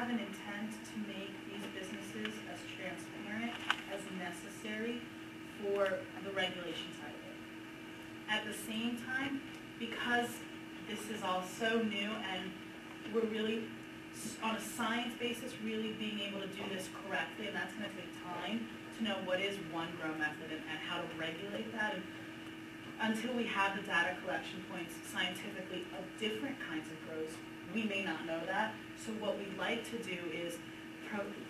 have an intent to make these businesses as transparent as necessary for the regulation side of it. At the same time, because this is all so new and we're really, on a science basis, really being able to do this correctly, and that's going to take time to know what is one grow method and how to regulate that. And until we have the data collection points scientifically of different kinds of grows, we may not know that. So what we'd like to do is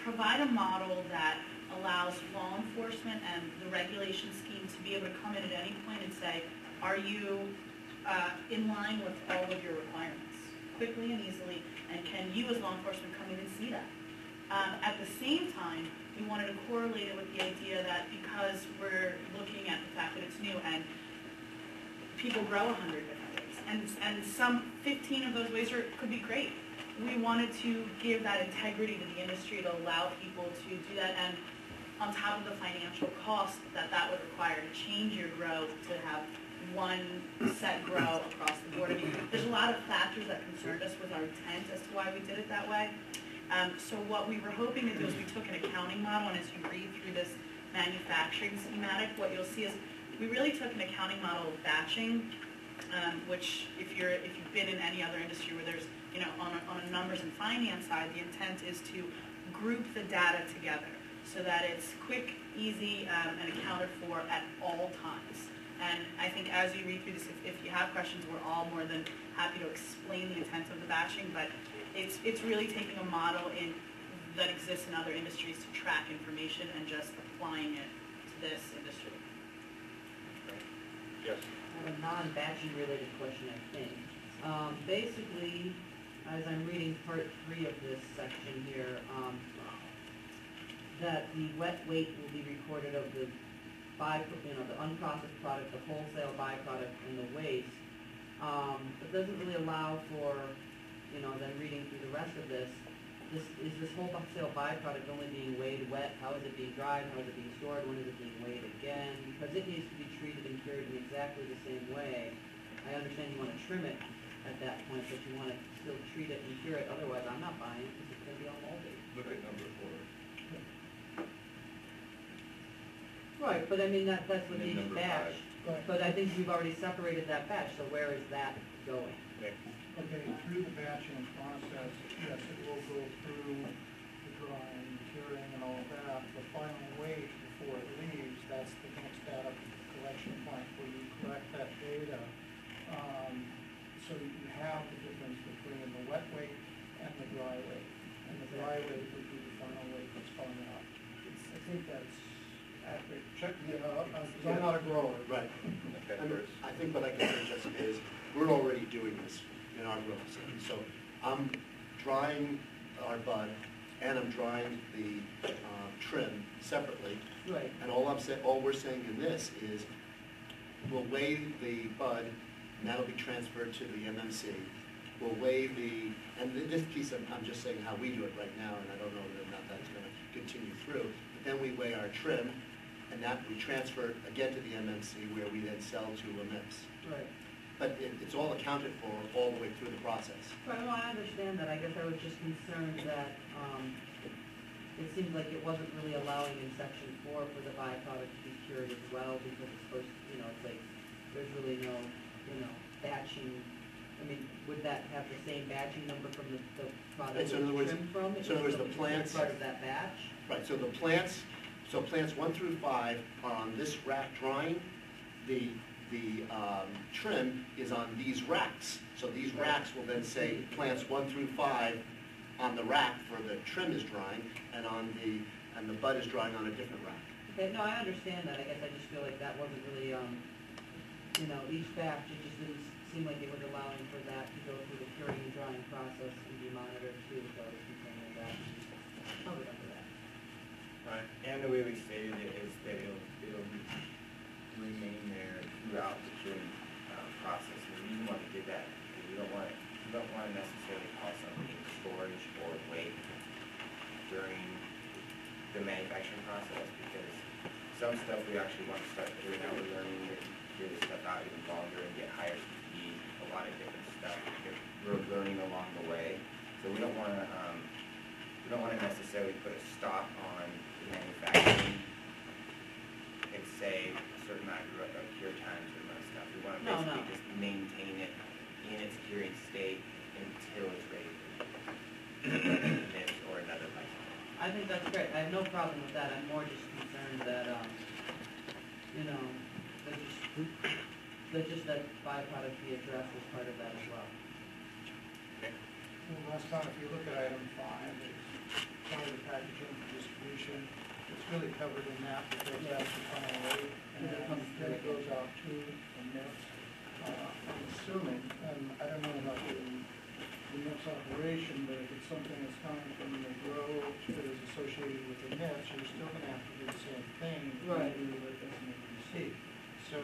provide a model that allows law enforcement and the regulation scheme to be able to come in at any point and say, are you in line with all of your requirements, quickly and easily, and can you as law enforcement come in and see that? At the same time, we wanted to correlate it with the idea that because we're looking at the fact that it's new and people grow 100 different ways, and some 15 of those ways could be great. We wanted to give that integrity to the industry to allow people to do that, and on top of the financial cost that would require to change your grow to have one set grow across the board. I mean, there's a lot of factors that concerned us with our intent as to why we did it that way. So what we were hoping to do is we took an accounting model, and as you read through this manufacturing schematic, what you'll see is we really took an accounting model of batching, which if you've been in any other industry where there's, on a numbers and finance side, the intent is to group the data together so that it's quick, easy, and accounted for at all times. And I think as you read through this, if you have questions, we're all more than happy to explain the intent of the batching, but it's really taking a model that exists in other industries to track information and just applying it to this industry. Yes. I have a non-batching related question, I think. Basically, as I'm reading part 3 of this section here, that the wet weight will be recorded of the the unprocessed product, the wholesale byproduct, and the waste. It doesn't really allow for, then reading through the rest of this, is this wholesale byproduct only being weighed wet? How is it being dried? How is it being stored? When is it being weighed again? Because it needs to be treated and cured in exactly the same way. I understand you want to trim it at that point, but you want to still treat it and cure it. Otherwise, I'm not buying it because it's going to be all moldy. Look at number 4. Right, but I mean, that's with each number batch. 5. But I think you've already separated that batch, so where is that going? Nick. Okay, through the batching process, yes, it will go through the drying, curing, and all of that. The final weight before it leaves, that's the next data collection point where you collect that data. So you have the difference between the wet weight and the dry weight. And the dry weight would be the final weight that's coming out. I think that's accurate. Check me out, because I'm not a grower. Right. Okay, I think what I can say, Jessica, is we're already doing this in our grow facility. So I'm drying our bud and I'm drying the trim separately. Right. And all we're saying in this is we'll weigh the bud, and that'll be transferred to the MMC. We'll weigh and this piece I'm just saying how we do it right now, and I don't know whether or not that's going to continue through. But then we weigh our trim, and that we transfer again to the MMC, where we then sell to LMIPS. Right. But it's all accounted for all the way through the process. Right, well, I understand that. I guess I was just concerned that it seemed like it wasn't really allowing in section 4 for the byproduct to be cured as well, because it's supposed to, it's like there's really no, batching. I mean, would that have the same batching number from the product Right, so in other words, trimmed from? so in other words, the plants part of that batch. Right. So the plants 1 through 5 are on this rack drying. The trim is on these racks. So these racks will then say plants 1 through 5 on the rack for the trim is drying, and the bud is drying on a different rack. Okay, no, I understand that. I guess I just feel like that wasn't really, each batch, it just didn't seem like it was allowing for that to go through the curing and drying process and be monitored too, so I was concerned with that. Covered under that. Right, and the way we stated it is that it'll remain there throughout the curing process. And the reason why we did that is we don't want to necessarily cause something storage or weight during the manufacturing process, because some stuff we actually want to start doing out. We're learning to do this stuff out even longer and get higher speed, a lot of different stuff. We're learning along the way, so we don't want to we don't want to necessarily put a stop on the manufacturing and say a certain amount of cure time, a certain amount of stuff. We want to No, basically no. just maintain it in its curing state until it's ready for NIPS or another license. I think that's great, I have no problem with that, I'm more just concerned that, you know, that byproduct be addressed as part of that as well. Well, last time, if you look at item 5, it's part of the packaging for distribution. It's really covered in that because that's the final rate, and then it goes out to the NIPS. I'm assuming, and I don't know about the NIPS operation, but if it's something that's coming from the grow that is associated with the NIPS, you're still gonna have to do the same thing. Right. You do it as an ABC. So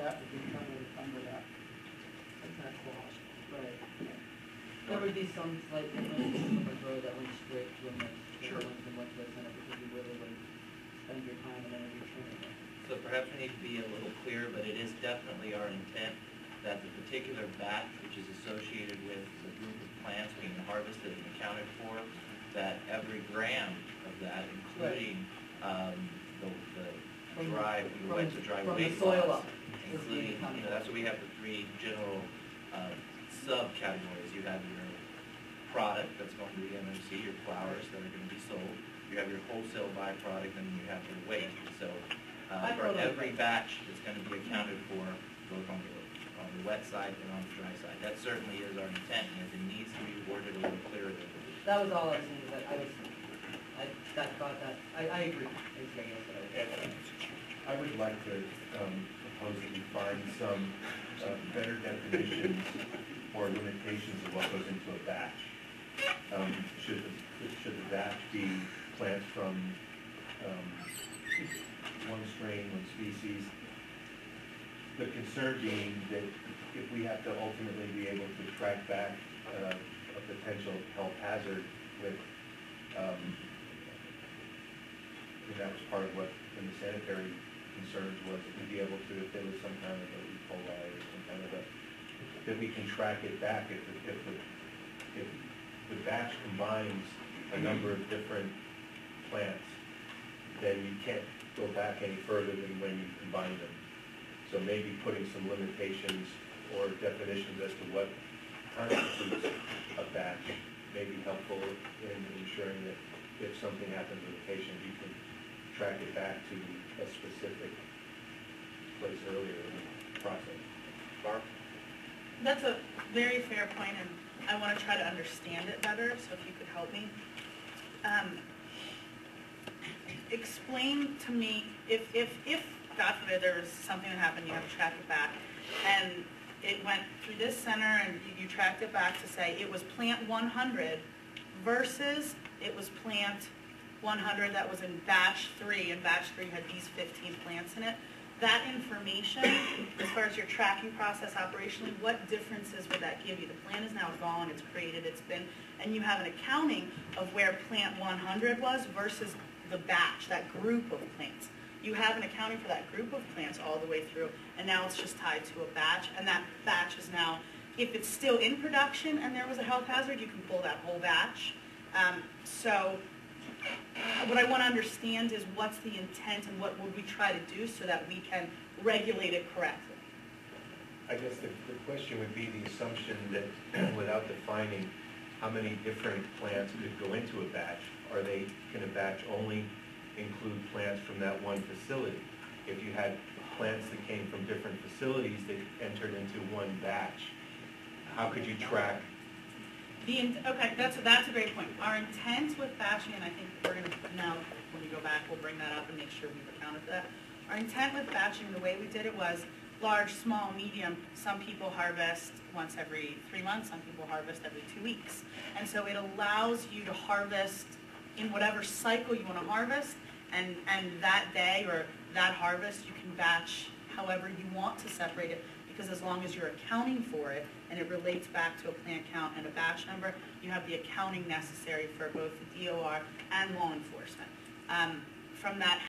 that would be covered under that clause. Right. There would be some slight differences from a grow that went straight to a mix. Sure. And went to a center because you really wouldn't spend your time and energy trimming it. So perhaps we need to be a little clearer, but it is definitely our intent that the particular batch which is associated with the group of plants being harvested and accounted for, that every gram of that, including the dry, we went to dry from the waste soil loss, up is including, being accounted that's what we have the three general subcategories. You have your product that's going to the MMC, your flowers that are going to be sold. You have your wholesale byproduct, and you have your waste. So for every batch that's going to be accounted for, both on the wet side and on the dry side. That certainly is our intent, and if it needs to be worded a little clearer than it is. That was all I was saying, that I agree. I would like to propose that we find some better definitions or limitations of what goes into a batch. Should the batch be plants from one strain, one species? The concern being that if we have to ultimately be able to track back a potential health hazard with, and that was part of what, when the sanitary concerns was, to be able to, if there was some kind of a E. coli or some kind of that we can track it back. If the batch combines a number of different plants, then you can't go back any further than when you combine them. So maybe putting some limitations or definitions as to what constitutes a batch may be helpful in ensuring that if something happens with a patient, you can track it back to a specific place earlier in the process. Barb? That's a very fair point, and I want to try to understand it better, so if you could help me. Explain to me, if God forbid, there was something that happened, you have to track it back, and it went through this center, and you tracked it back to say it was plant 100 versus it was plant 100 that was in batch 3, and batch 3 had these 15 plants in it. That information, as far as your tracking process operationally, what differences would that give you? The plant is now gone, it's created, it's been, and you have an accounting of where plant 100 was versus the batch, that group of plants. You have an accounting for that group of plants all the way through, and now it's just tied to a batch, and that batch is now, if it's still in production and there was a health hazard, you can pull that whole batch. So what I want to understand is what's the intent and what would we try to do so that we can regulate it correctly? I guess the question would be the assumption that without defining how many different plants could go into a batch, can a batch only include plants from that one facility? If you had plants that came from different facilities that entered into one batch, how could you track? Okay, that's a great point. Our intent with batching, and I think we're going to, now when we go back, we'll bring that up and make sure we've accounted for that. Our intent with batching, the way we did it was large, small, medium. Some people harvest once every 3 months, some people harvest every 2 weeks. And so it allows you to harvest in whatever cycle you want to harvest, and that day or that harvest you can batch however you want to separate it, because as long as you're accounting for it and it relates back to a plant count and a batch number, you have the accounting necessary for both the DOR and law enforcement. From that